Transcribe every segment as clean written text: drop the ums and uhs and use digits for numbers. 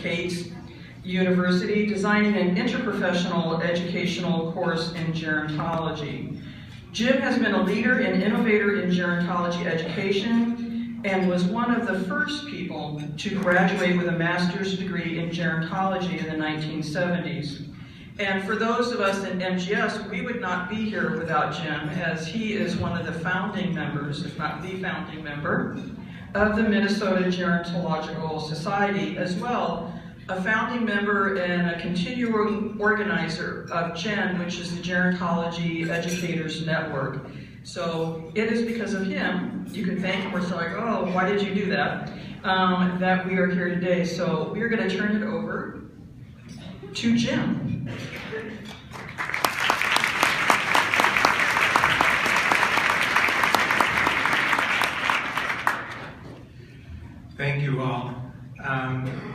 Cate University, designing an interprofessional educational course in gerontology. Jim has been a leader and innovator in gerontology education and was one of the first people to graduate with a master's degree in gerontology in the 1970s. And for those of us in MGS, we would not be here without Jim, as he is one of the founding members, if not the founding member, of the Minnesota Gerontological Society, as well a founding member and a continuing organizer of GEN, which is the Gerontology Educators Network. So it is because of him, you can thank him, we're so like, oh, why did you do that, that we are here today. So we are going to turn it over to Jim. Thank you all.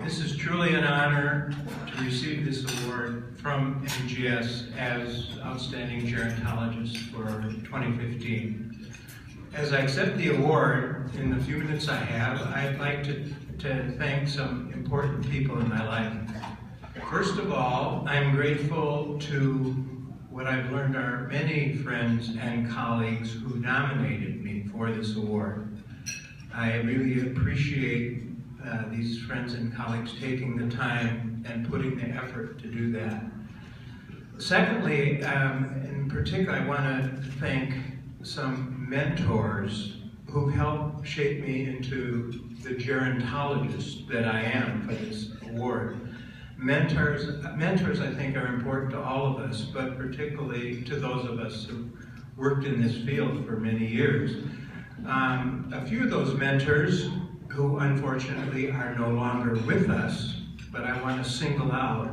This is truly an honor to receive this award from MGS as Outstanding Gerontologist for 2015. As I accept the award, in the few minutes I have, I'd like to thank some important people in my life. First of all, I'm grateful to what I've learned are many friends and colleagues who nominated me for this award. I really appreciate these friends and colleagues taking the time and putting the effort to do that. Secondly, in particular, I want to thank some mentors who helped shape me into the gerontologist that I am for this award. Mentors, I think, are important to all of us, but particularly to those of us who worked in this field for many years. A few of those mentors who unfortunately are no longer with us, but I want to single out,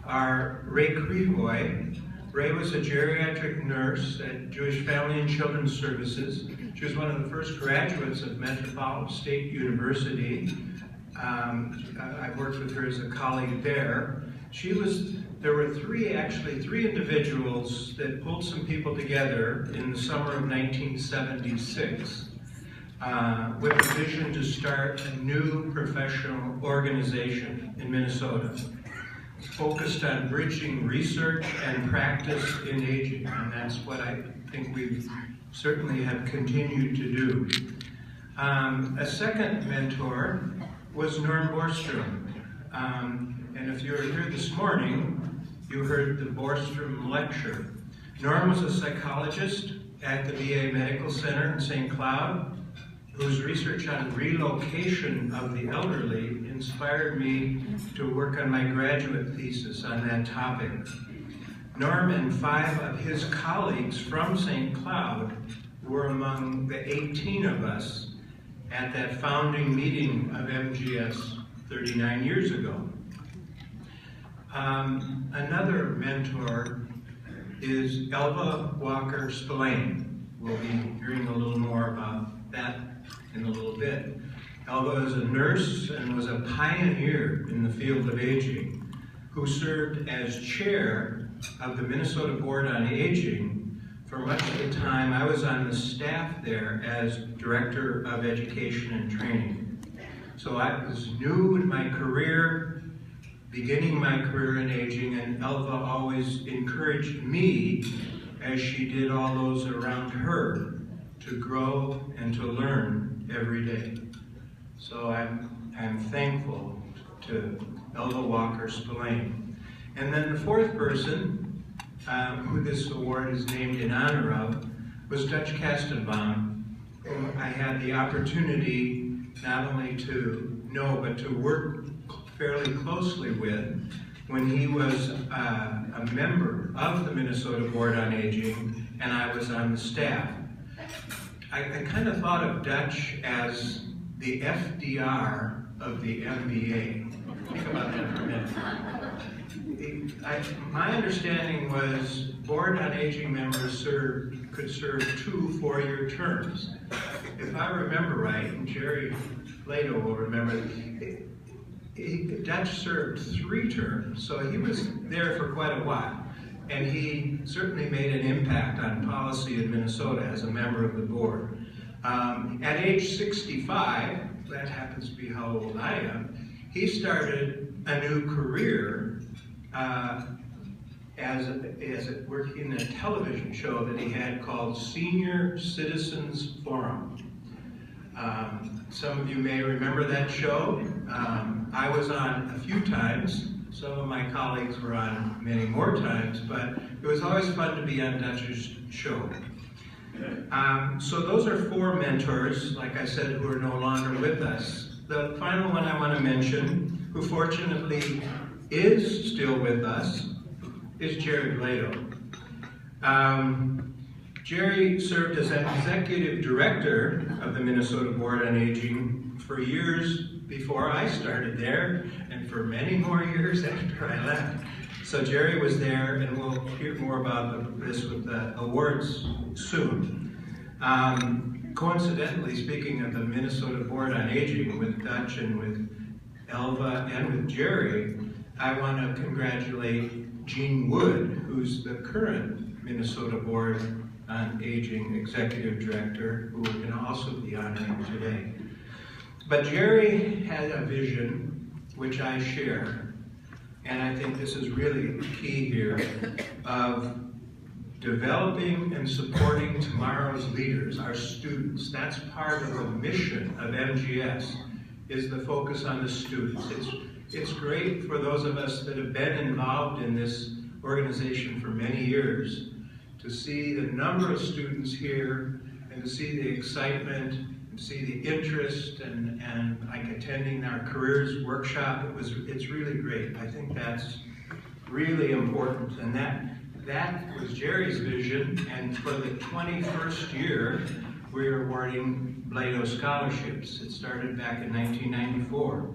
are Ray Crevoy. Ray was a geriatric nurse at Jewish Family and Children's Services. She was one of the first graduates of Metropolitan State University. I worked with her as a colleague there. There were three individuals that pulled some people together in the summer of 1976 with a vision to start a new professional organization in Minnesota, focused on bridging research and practice in aging, and that's what I think we certainly have continued to do. A second mentor was Norm Borstrom, and if you were here this morning, you heard the Borstrom lecture. Norm was a psychologist at the VA Medical Center in St. Cloud, whose research on relocation of the elderly inspired me to work on my graduate thesis on that topic. Norm and 5 of his colleagues from St. Cloud were among the 18 of us at that founding meeting of MGS 39 years ago. Another mentor is Elva Walker-Spillane. We'll be hearing a little more about that in a little bit. Elva is a nurse and was a pioneer in the field of aging, who served as chair of the Minnesota Board on Aging for much of the time I was on the staff there as Director of Education and Training. So I was new in my career, beginning my career in aging, and Elva always encouraged me, as she did all those around her, to grow and to learn every day. So I'm thankful to Elva Walker-Spillane. And then the fourth person, who this award is named in honor of, was Dutch Kastenbaum, whom I had the opportunity not only to know, but to work fairly closely with when he was a member of the Minnesota Board on Aging and I was on the staff. I kind of thought of Dutch as the FDR of the MBA. Think about that for a minute. My understanding was Board on Aging members could serve 2 4-year terms. If I remember right, and Jerry Plato will remember, Dutch served 3 terms, so he was there for quite a while. And he certainly made an impact on policy in Minnesota as a member of the board. At age 65, that happens to be how old I am, he started a new career as working in a television show that he had called Senior Citizens Forum. Some of you may remember that show. I was on a few times. Some of my colleagues were on many more times, but it was always fun to be on Dutch's show. So those are 4 mentors, like I said, who are no longer with us. The final one I want to mention, who fortunately is still with us, is Jerry Blado. Jerry served as an executive director of the Minnesota Board on Aging for years before I started there, and for many more years after I left. So Jerry was there, and we'll hear more about this with the awards soon. Coincidentally, speaking of the Minnesota Board on Aging, with Dutch and with Elva and with Jerry, I want to congratulate Jean Wood, who's the current Minnesota Board on Aging Executive Director, who we're going to also be honoring today. But Jerry had a vision, which I share, and I think this is really key here, of developing and supporting tomorrow's leaders, our students. That's part of the mission of MGS, is the focus on the students. It's great for those of us that have been involved in this organization for many years to see the number of students here and to see the excitement and see the interest and like attending our careers workshop. It's really great. I think that's really important, and that was Jerry's vision, and for the 21st year we're awarding Blado scholarships. It started back in 1994.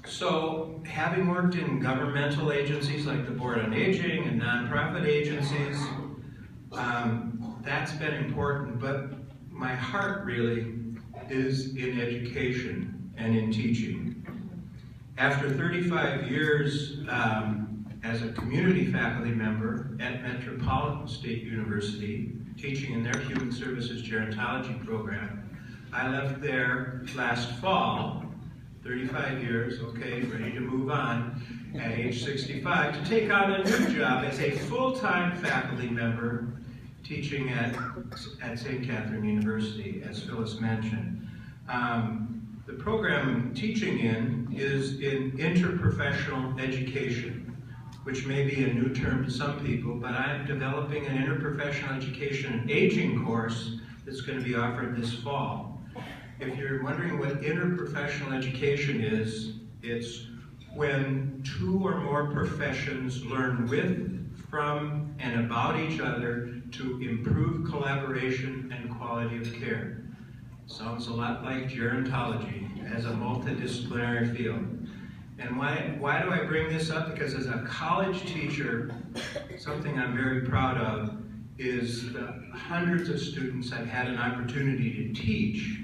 So having worked in governmental agencies like the Board on Aging and nonprofit agencies, that's been important, but my heart really is in education and in teaching. After 35 years as a community faculty member at Metropolitan State University, teaching in their Human Services Gerontology program, I left there last fall, 35 years, okay, ready to move on, at age 65, to take on a new job as a full-time faculty member teaching at St. Catherine University, as Phyllis mentioned. The program I'm teaching in is in interprofessional education, which may be a new term to some people, but I'm developing an interprofessional education and aging course that's going to be offered this fall. If you're wondering what interprofessional education is, it's when 2 or more professions learn with, from, and about each other to improve collaboration and quality of care. Sounds a lot like gerontology as a multidisciplinary field. And why do I bring this up? Because as a college teacher, something I'm very proud of is the hundreds of students I've had an opportunity to teach.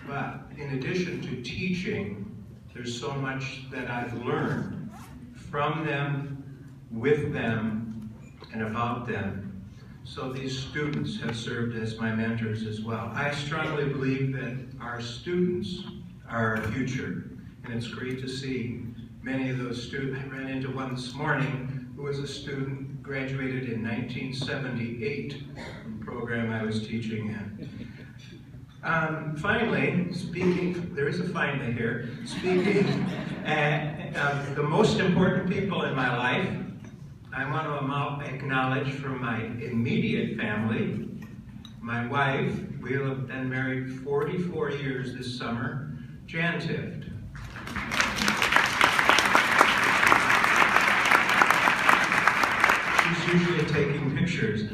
But in addition to teaching, there's so much that I've learned from them, with them, and about them. So these students have served as my mentors as well. I strongly believe that our students are our future, and it's great to see many of those students. I ran into one this morning who was a student, graduated in 1978 from the program I was teaching in. Finally, speaking, there is a finally here, speaking of the most important people in my life, I want to acknowledge from my immediate family, my wife. We'll have been married 44 years this summer, Jan Tift. She's usually taking pictures.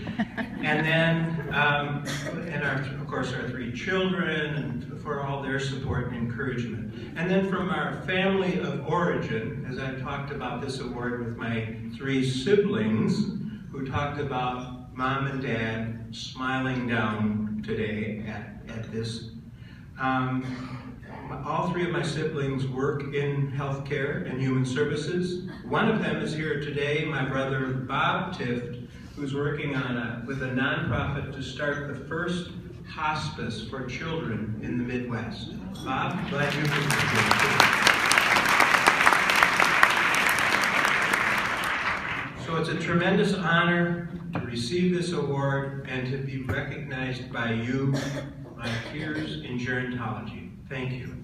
And then, of course, our 3 children, and for all their support and encouragement. And then from our family of origin, as I talked about this award with my 3 siblings, who talked about Mom and Dad smiling down today at this. All 3 of my siblings work in healthcare and human services. One of them is here today, my brother Bob Tift, who's working on with a nonprofit to start the first hospice for children in the Midwest. Bob, glad you're here. So it's a tremendous honor to receive this award and to be recognized by you, my peers in gerontology. Thank you.